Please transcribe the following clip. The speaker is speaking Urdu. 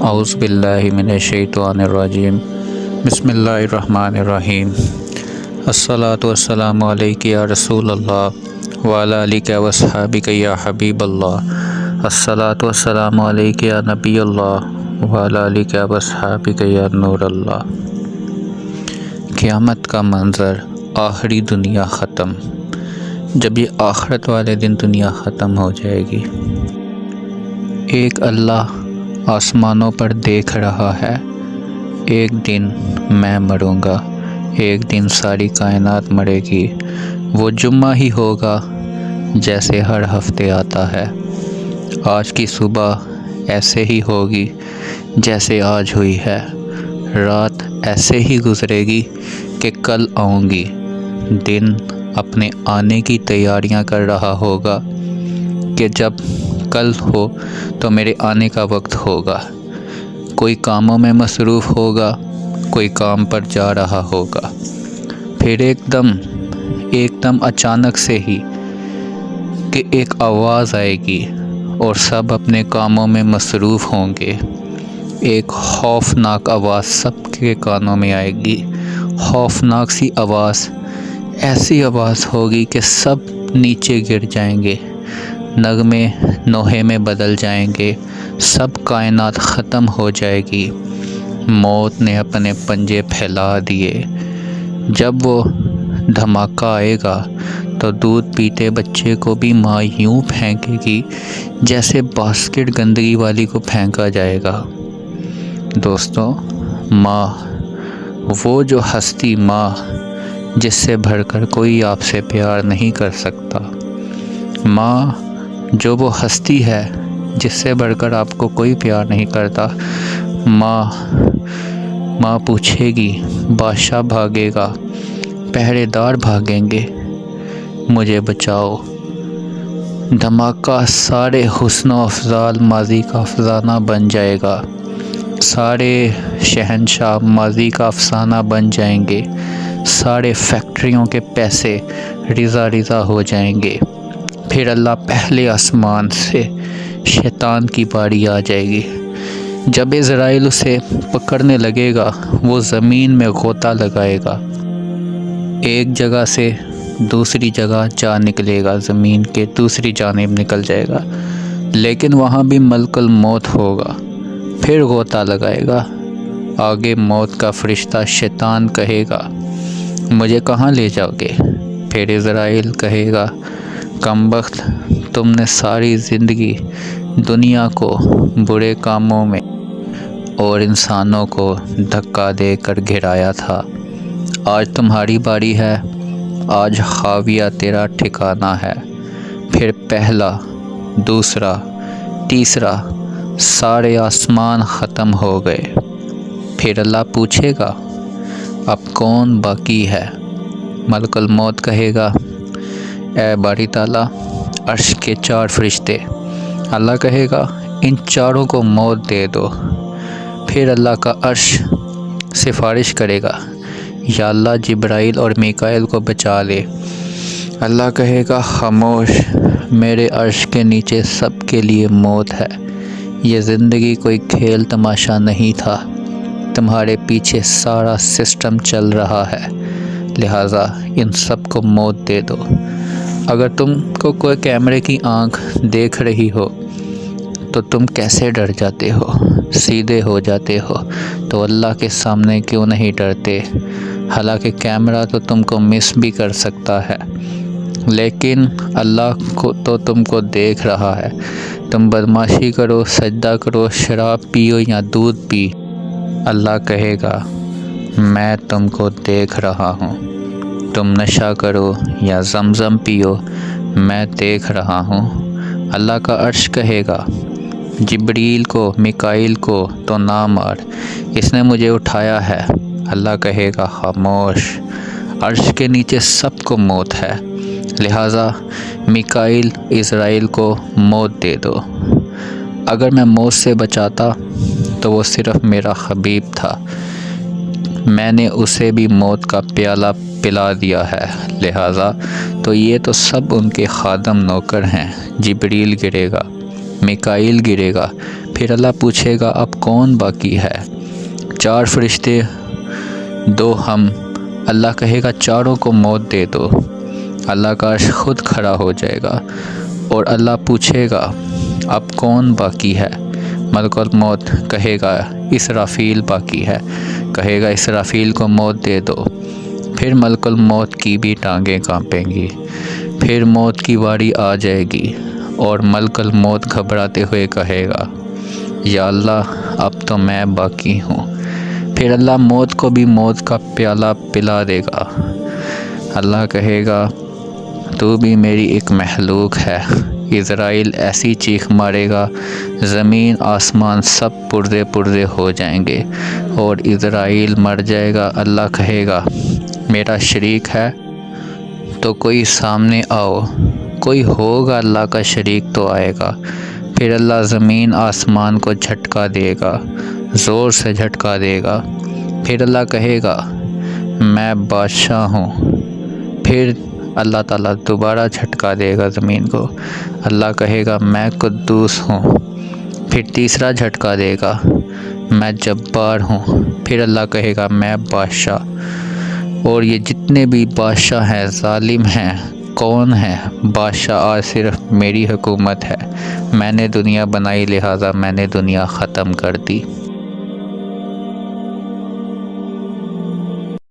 اعوذ باللہ من الشیطان الرجیم بسم اللہ الرحمن الرحیم الصلاۃ والسلام علیک یا رسول اللہ وعلی آلک واصحابک یا حبیب اللہ الصلاۃ والسلام علیک یا نبی اللہ وعلی آلک واصحابک یا نور اللہ۔ قیامت کا منظر، آخری دنیا ختم۔ جب یہ آخرت والے دن دنیا ختم ہو جائے گی، ایک اللہ آسمانوں پر دیکھ رہا ہے، ایک دن میں مروں گا، ایک دن ساری کائنات مرے گی۔ وہ جمعہ ہی ہوگا جیسے ہر ہفتے آتا ہے، آج کی صبح ایسے ہی ہوگی جیسے آج ہوئی ہے، رات ایسے ہی گزرے گی کہ کل آؤں گی۔ دن اپنے آنے کی تیاریاں کر رہا ہوگا کہ جب کل ہو تو میرے آنے کا وقت ہوگا۔ کوئی کاموں میں مصروف ہوگا، کوئی کام پر جا رہا ہوگا، پھر ایک دم اچانک سے ہی کہ ایک آواز آئے گی اور سب اپنے کاموں میں مصروف ہوں گے۔ ایک خوفناک آواز سب کے کانوں میں آئے گی، خوفناک سی آواز، ایسی آواز ہوگی کہ سب نیچے گر جائیں گے، نغمے نوحے میں بدل جائیں گے، سب کائنات ختم ہو جائے گی۔ موت نے اپنے پنجے پھیلا دیے۔ جب وہ دھماکہ آئے گا تو دودھ پیتے بچے کو بھی ماں یوں پھینکے گی جیسے باسکٹ گندگی والی کو پھینکا جائے گا۔ دوستو، ماں، وہ جو ہستی ماں جس سے بڑھ کر کوئی آپ سے پیار نہیں کر سکتا، ماں جو وہ ہستی ہے جس سے بڑھ کر آپ کو کوئی پیار نہیں کرتا، ماں پوچھے گی، بادشاہ بھاگے گا، پہرے دار بھاگیں گے، مجھے بچاؤ۔ دھماکہ سارے حسن و افضال ماضی کا افسانہ بن جائے گا، سارے شہنشاہ ماضی کا افسانہ بن جائیں گے، سارے فیکٹریوں کے پیسے رضا ہو جائیں گے۔ پھر اللہ پہلے آسمان سے شیطان کی باری آ جائے گی۔ جب عزرائیل اسے پکڑنے لگے گا، وہ زمین میں غوطہ لگائے گا، ایک جگہ سے دوسری جگہ جا نکلے گا، زمین کے دوسری جانب نکل جائے گا، لیکن وہاں بھی ملک الموت ہوگا، پھر غوطہ لگائے گا۔ آگے موت کا فرشتہ شیطان کہے گا، مجھے کہاں لے جاؤ گے؟ پھر عزرائیل کہے گا، کمبخت، تم نے ساری زندگی دنیا کو برے کاموں میں اور انسانوں کو دھکا دے کر گھرایا تھا، آج تمہاری باری ہے، آج خاویہ تیرا ٹھکانہ ہے۔ پھر پہلا، دوسرا، تیسرا، سارے آسمان ختم ہو گئے۔ پھر اللہ پوچھے گا، اب کون باقی ہے؟ ملک الموت کہے گا، اے باری تعالیٰ، عرش کے 4 فرشتے۔ اللہ کہے گا، ان چاروں کو موت دے دو۔ پھر اللہ کا عرش سفارش کرے گا، یا اللہ جبرائیل اور میکائیل کو بچا لے۔ اللہ کہے گا، خاموش، میرے عرش کے نیچے سب کے لیے موت ہے، یہ زندگی کوئی کھیل تماشا نہیں تھا، تمہارے پیچھے سارا سسٹم چل رہا ہے، لہٰذا ان سب کو موت دے دو۔ اگر تم کو کوئی کیمرے کی آنکھ دیکھ رہی ہو تو تم کیسے ڈر جاتے ہو، سیدھے ہو جاتے ہو، تو اللہ کے سامنے کیوں نہیں ڈرتے؟ حالانکہ کیمرہ تو تم کو مس بھی کر سکتا ہے، لیکن اللہ کو تو تم کو دیکھ رہا ہے۔ تم بدمعاشی کرو، سجدہ کرو، شراب پیو یا دودھ پی، اللہ کہے گا، میں تم کو دیکھ رہا ہوں۔ تم نشہ کرو یا زمزم پیو، میں دیکھ رہا ہوں۔ اللہ کا عرش کہے گا، جبریل کو، میکائیل کو تو نہ مار، اس نے مجھے اٹھایا ہے۔ اللہ کہے گا، خاموش، عرش کے نیچے سب کو موت ہے، لہٰذا میکائیل، عزرائیل کو موت دے دو۔ اگر میں موت سے بچاتا تو وہ صرف میرا حبیب تھا، میں نے اسے بھی موت کا پیالہ پلا دیا ہے، لہٰذا تو یہ تو سب ان کے خادم نوکر ہیں۔ جبریل گرے گا، میکائیل گرے گا، پھر اللہ پوچھے گا اب کون باقی ہے؟ 4 فرشتے 2 ہم، اللہ کہے گا چاروں کو موت دے دو۔ اللہ کا عرش خود کھڑا ہو جائے گا اور اللہ پوچھے گا اب کون باقی ہے؟ ملک الموت کہے گا اسرافیل باقی ہے، کہے گا اسرافیل کو موت دے دو۔ پھر ملک الموت کی بھی ٹانگیں کانپیں گی، پھر موت کی باری آ جائے گی اور ملک الموت گھبراتے ہوئے کہے گا یا اللہ اب تو میں باقی ہوں۔ پھر اللہ موت کو بھی موت کا پیالہ پلا دے گا۔ اللہ کہے گا تو بھی میری ایک مخلوق ہے۔ عزرائیل ایسی چیخ مارے گا زمین آسمان سب پردے پردے ہو جائیں گے اور عزرائیل مر جائے گا۔ اللہ کہے گا میرا شریک ہے تو کوئی سامنے آؤ، کوئی ہوگا اللہ کا شریک تو آئے گا۔ پھر اللہ زمین آسمان کو جھٹکا دے گا، زور سے جھٹکا دے گا۔ پھر اللہ کہے گا میں بادشاہ ہوں۔ پھر اللہ تعالیٰ دوبارہ جھٹکا دے گا زمین کو، اللہ کہے گا میں قدوس ہوں۔ پھر تیسرا جھٹکا دے گا میں جبار ہوں۔ پھر اللہ کہے گا میں بادشاہ۔ اور یہ جتنے بھی بادشاہ ہیں ظالم ہیں، کون ہیں بادشاہ؟ آج صرف میری حکومت ہے، میں نے دنیا بنائی لہٰذا میں نے دنیا ختم کر دی۔